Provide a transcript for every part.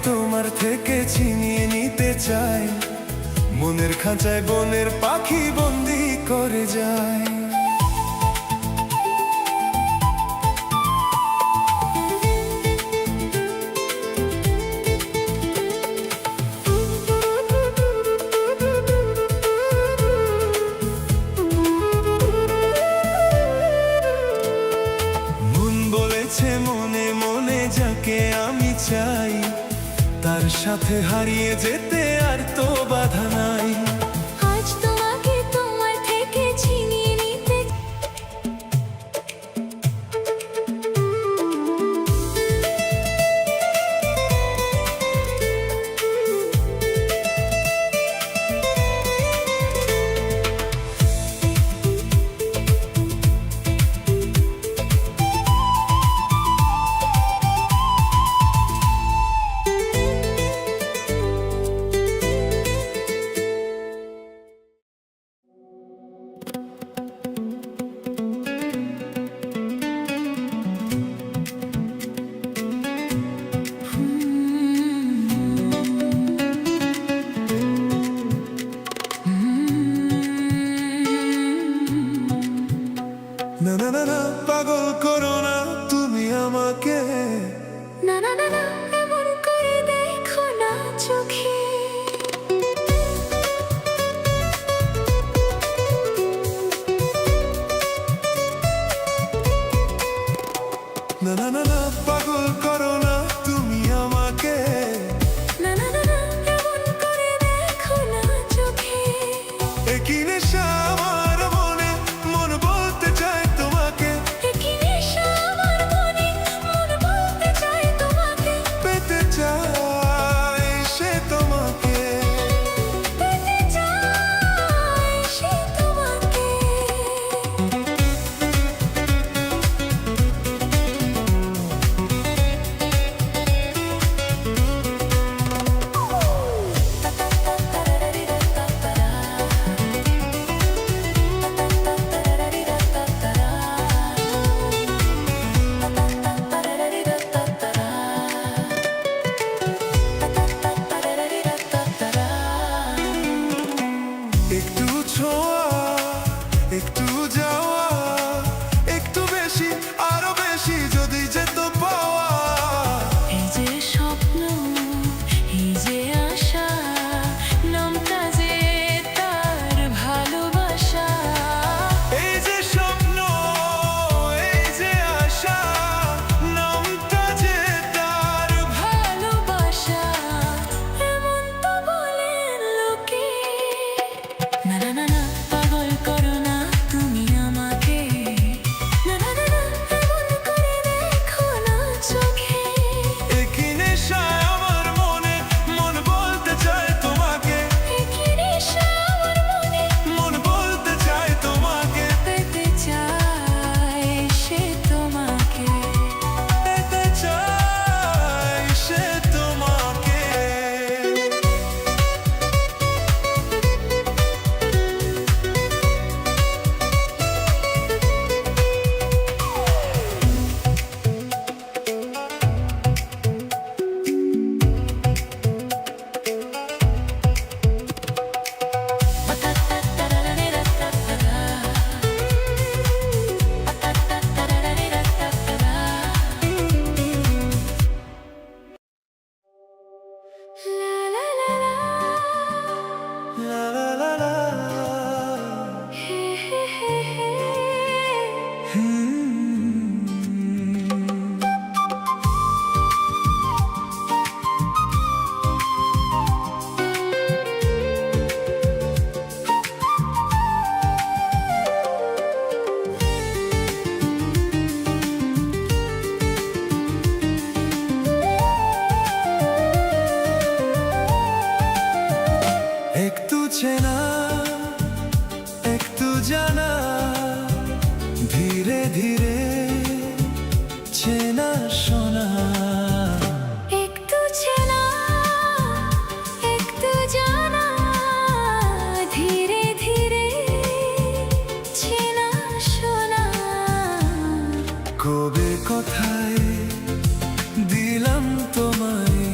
তোমার থেকে ছিনিয়ে নিতে চাই, মনের খাঁচায় বনের পাখি বন্দি করে যায়। মনে মনে যাকে আমি চাই, তার সাথে হারিয়ে যেতে আর তো বাধা নাই। আজ তোমাকে তোমার থেকে ছিনিয়ে নিতে না না না না, পাগল করো না তুমি আমাকে। না না না না, এমন করে দেখো না চোখে। না না না না, পাগল করো না তুমি আমাকে। না না না না, এমন করে দেখো না চোখে। একই নেশা আমার মনে, মন বলতে চায় তোমাকে। একই নেশা আমার মনে, মন বলতে চায় তোমাকে। পেতে চায় সে তোমাকে। পেতে চায় সে তোমাকে। একটু ছোঁয়া, একটু যাওয়া, একটু বেশি আরো বেশি যদি যেত পাওয়া। এই যে স্বপ্ন, এই যে আশা, নামটা যে তার ভালোবাসা। এই যে স্বপ্ন, এই যে আশা, নামটা যে তার। ভালোবাসা এমন তো বলেন লোকে। না না না না, পাগল করো না তুমি আমাকে। না না না না, এমন করে দেখো না চোখে। একই নেশায় আমার মনে, মন বলতে চায় তোমাকে। একই নেশা আমার মনে, মন বলতে চায় তোমাকে। পেতে চায় সে তোমাকে। পেতে চায় সে তোমাকে। La la la la. একটু চেনা, একটু জানা, ধীরে ধীরে চেনা শোনা। একটু চেনা, একটু জানা, ধীরে ধীরে চেনা শোনা। কবে কোথায় দিলাম তোমায়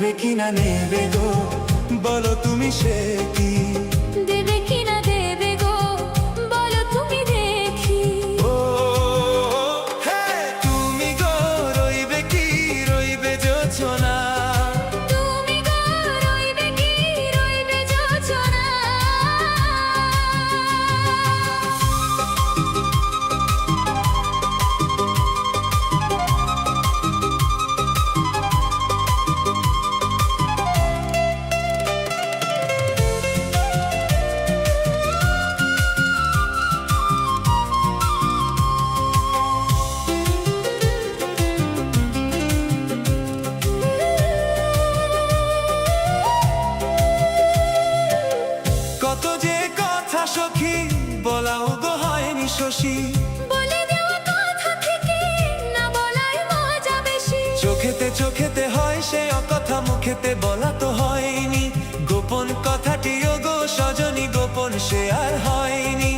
নেবে কিনা নেবে গো, বলো তুমি সে কি? দেবে কিনা দেবে গো, বলো তুমি দেখি। ও হে তুমি গো, রইবে কি রইবে যোচনা? তুমি গো, রইবে কি রইবে যোচনা। কত যে কথা সখী, বলাও গো হয়নি শশী। বলে দেওয়া কথা থেকে না বলাই মজা বেশি। চোখেতে চোখেতে হয় সে অকথা, মুখেতে বলা তো হয়নি। গোপন কথাটিও গো সজনী, গোপন সে আর হয়নি।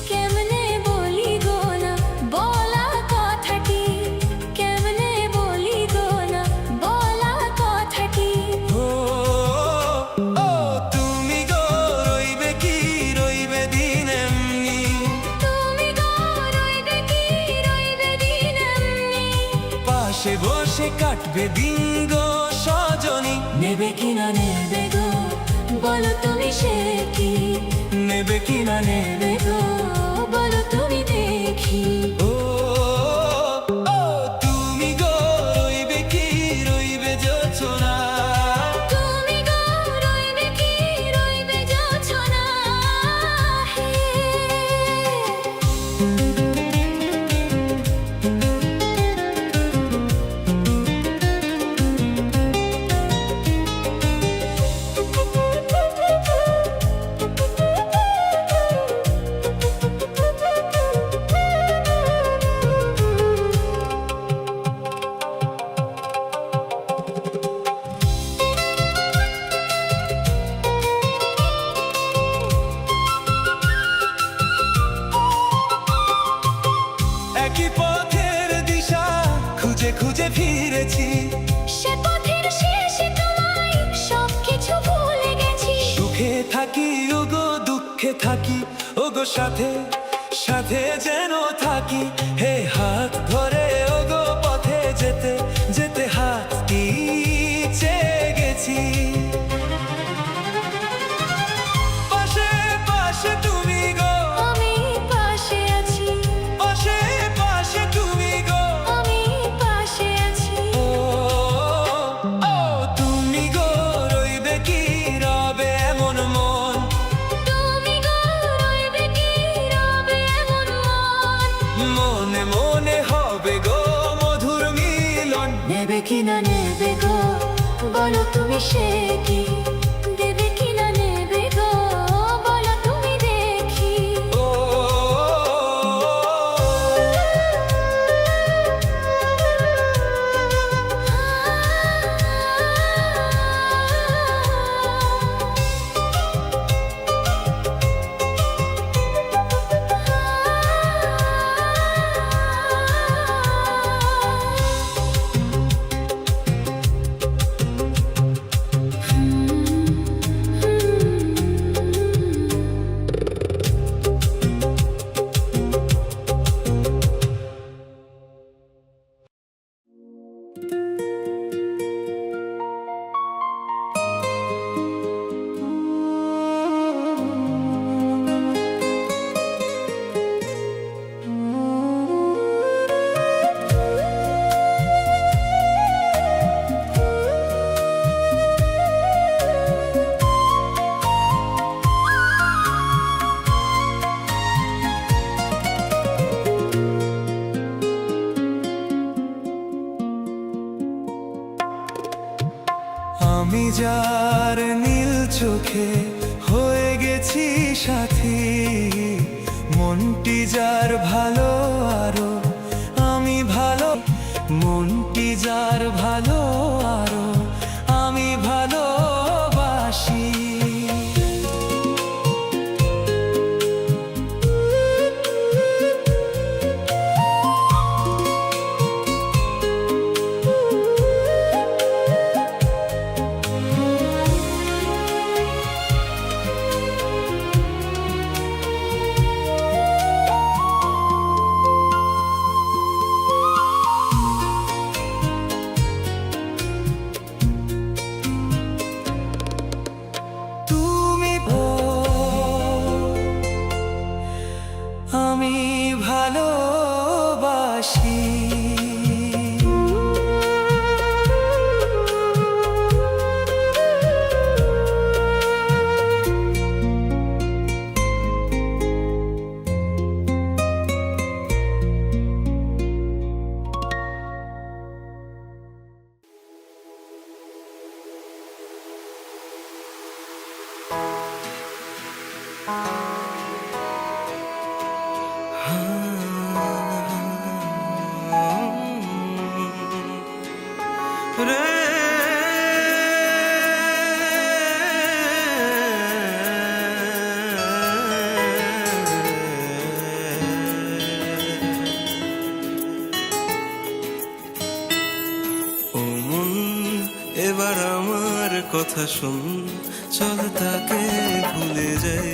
কেমনে বলি গো না বলা কথাটি, কেমনে বলি গো না বলা কথাটি। ও ও তুমি গো, রইবে কি রইবে দিন এমনি? তুমি গো, রইবে কি রইবে দিন এমনি। পাশে বসে কাটবে দিন গো সজনী। নেবে কিনা নেবে গো, বলো তুমি সে কি? নেবে কিনা নেবে নেবে গো, বলো তুমি দেখি। ও ও তুমি গো, রইবে কি রইবে যোচনা? তুমি গো, রইবে কি রইবে যোচনা। হে একই পথের দিশা খুঁজে খুঁজে ফিরেছি। সে পথের শেষে তোমায় সবকিছু ভুলে গেছি। সুখে থাকি ওগো, দুঃখে থাকি ওগো, সাথে সাথে যেন থাকি। হে হাত ধরে ওগো, পথে যেতে যেতে হাতটি চেয়ে গেছি। পাশে পাশে তুমি গো, আমি পাশে আছি, পাশে পাশে তুমি গো। আমি পাশে আছি। ও ও তুমি গো, রইবে কি রবে এমন মন? তুমি গো, রইবে কি রবে এমন মন। মনে মনে হবে গো মধুর মিলন। নেবে কিনা নেবে গো, বলো তুমি সে কি? দেবে কিনা নেবে গো, বলো তুমি দেখি। ও আমি যার নীল চোখে হয়ে গেছি সাথী, মনটি যার ভালো আরো আমি ভালো, মনটি যার ভালো আরো আমি ভালোবাসি। রে ও মন এবার আমার কথা শোন, চল তাকে ভুলে যাই।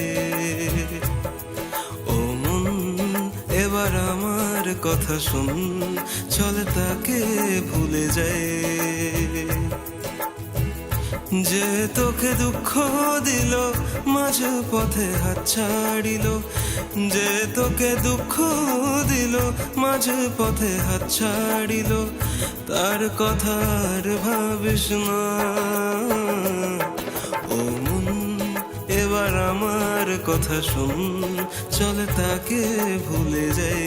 ও মন এবার আমার কথা শোন, চল তাকে ভুলে যাই। যে তোকে দুঃখ দিল, মাঝ পথে হাত ছাড়িল, যে তোকে দুঃখ দিল, মাঝ পথে হাত ছাড়িল, তার কথা আর ভাবিস না। ও মন এবার আমার কথা শোন, চল তাকে ভুলে যাই।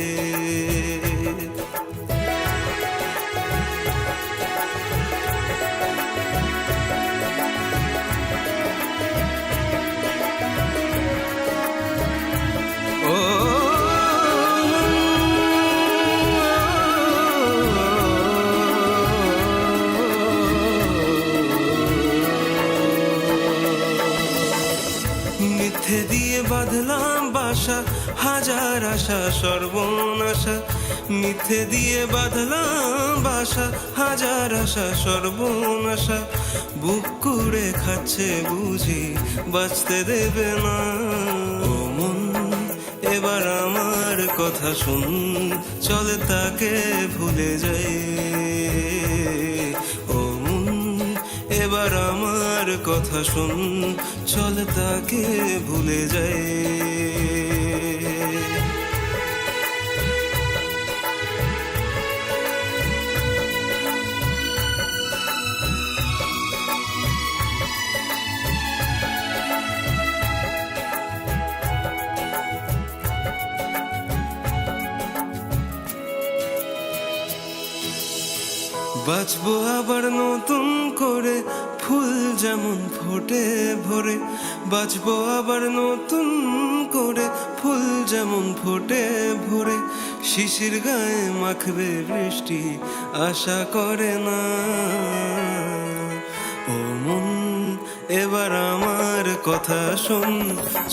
মিথ্যে দিয়ে বাঁধলাম বাসা, হাজার আশা সর্বনাশা। মিথ্যে দিয়ে বাঁধলাম বাসা, হাজার আশা সর্বনাশা। বুক কুড়ে খাচ্ছে বুঝি, বাঁচতে দেবে না। ও মন এবার আমার কথা শুন, চল তাকে ভুলে যাই। ও মন এবার আমার কথা শুন, চল তাকে ভুলে যাই। বাঁচবো আবার নতুন করে, ফুল যেমন ফোটে ভরে। বাঁচবো আবার নতুন করে, ফুল যেমন ফোটে ভরে। শিশির গায়ে মাখবে বৃষ্টি, আশা করে না। ও মন এবার আমার কথা শোন,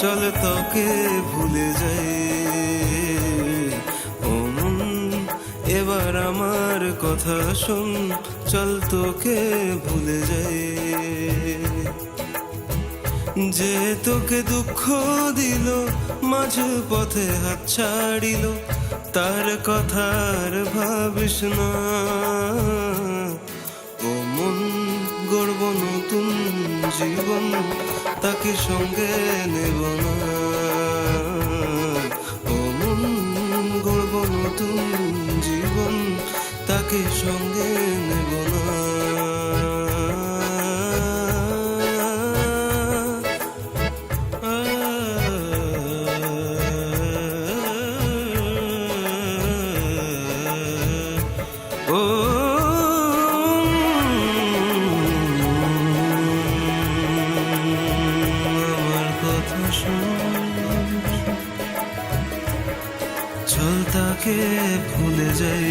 চল তোকে ভুলে যাই। ও মন এবার আমার কথা শোন, চল তোকে ভুলে যাই। যে তোকে দুঃখ দিল, মাঝ পথে হাত ছাড়িল, তার কথা আর ভাবিস না। ও মন গড়ব নতুন জীবন, তাকে সঙ্গে নেব না। ও মন গড়ব নতুন জীবন, তাকে সঙ্গে নেব না। ও আমার কথা শোন, চল তাকে ভুলে যাই।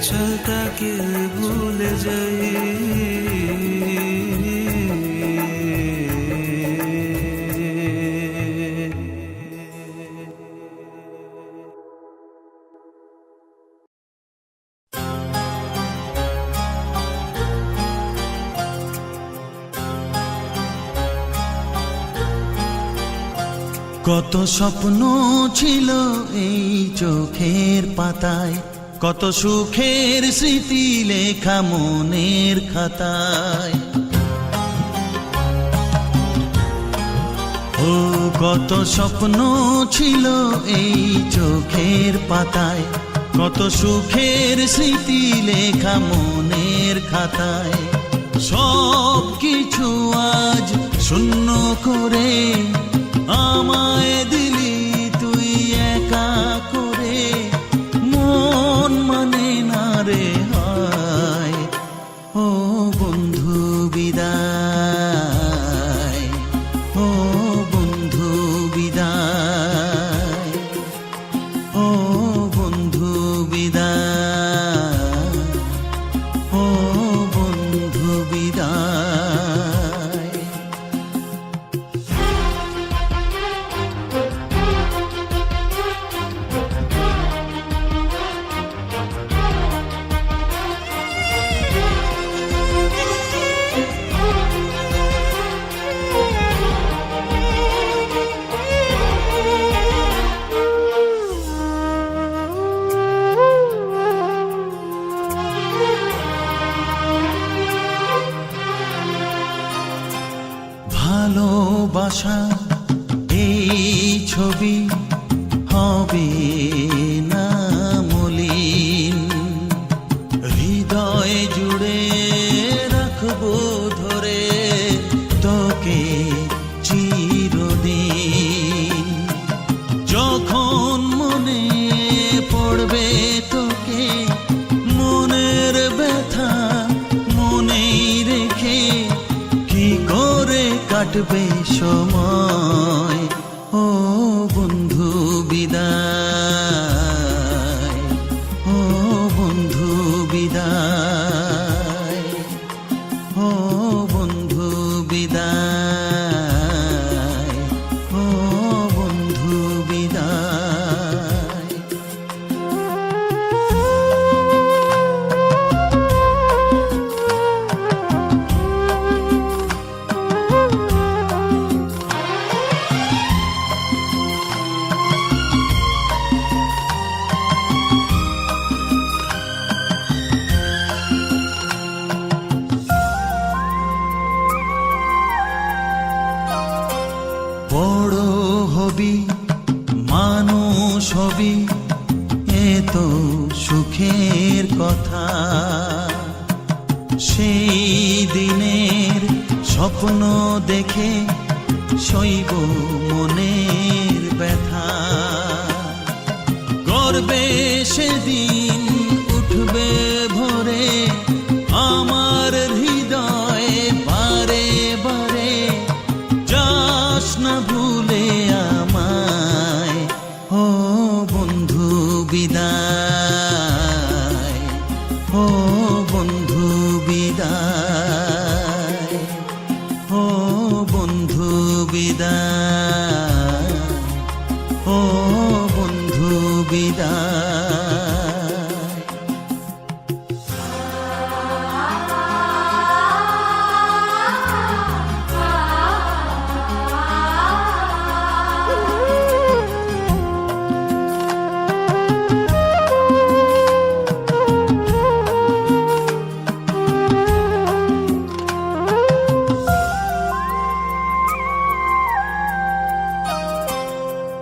চল তাকে ভুলে যাই। কত স্বপ্ন ছিল এই চোখের পাতায়, কত সুখের স্মৃতি লেখা মনের খাতায়। ও কত স্বপ্ন ছিল এই চোখের পাতায়, কত সুখের স্মৃতি লেখা মনের খাতায়। সব কিছু আজ শূন্য করে আমায় দিলি তুই একা করে। মন মানে না রে হায়, ও বন্ধু বিদায়, ও বন্ধু বিদায়, ও বন্ধু বিদায়, ও ভালোবাসা এই ছবি হবে না মলিন, হৃদয় জুড়ে রাখবো ধরে তোকে চিরদিন। যখন মনে পড়বে তোকে, মনের ব্যথা মনেই রেখে কি করে কাটবে সময়। ও বন্ধু বিদায়, ও বন্ধু বিদায়, ও বন্ধু বিদায়, ও বন্ধু বিদায়। বড় হবি মানুষ হবি, এ তো সুখের কথা। সেই দিনের স্বপ্ন দেখে সইব মনের ব্যথা। গর্বে সেদিন উঠবে ভরে আমার হৃদয়, বারে বারে যাস না ভুলে আমায়। ও বন্ধু বিদায়, ও বন্ধু বিদায়, ও বন্ধু বিদায়, ও বন্ধু বিদায়।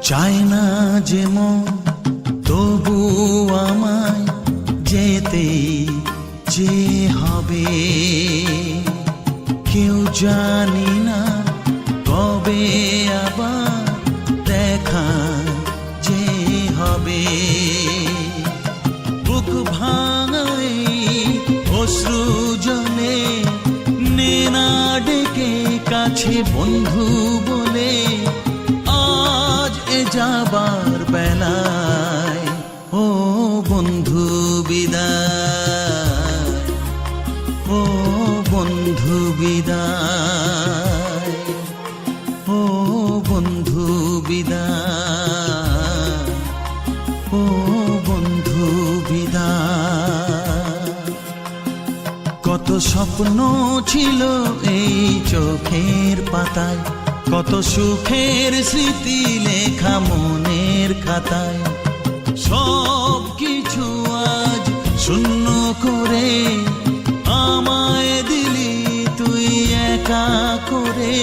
চায় না যে মন তবু আমায় যেতে যে হবে। কেউ জানি না কবে আবার দেখা যে হবে। বুক ভাঙাই অশ্রু জলে নে না ডেকে কাছে বন্ধু বলে, আজ এ যাবার বেলায়। ও বন্ধু বিদায়, ও বন্ধু বিদায়, ও বন্ধু বিদায়, ও বন্ধু বিদায়। কত স্বপ্ন ছিল এই চোখের পাতায়, কত সুখের স্মৃতি লেখা মনের খাতায়। সব কিছু আজ শূন্য করে আমায় দিলি তুই একা করে।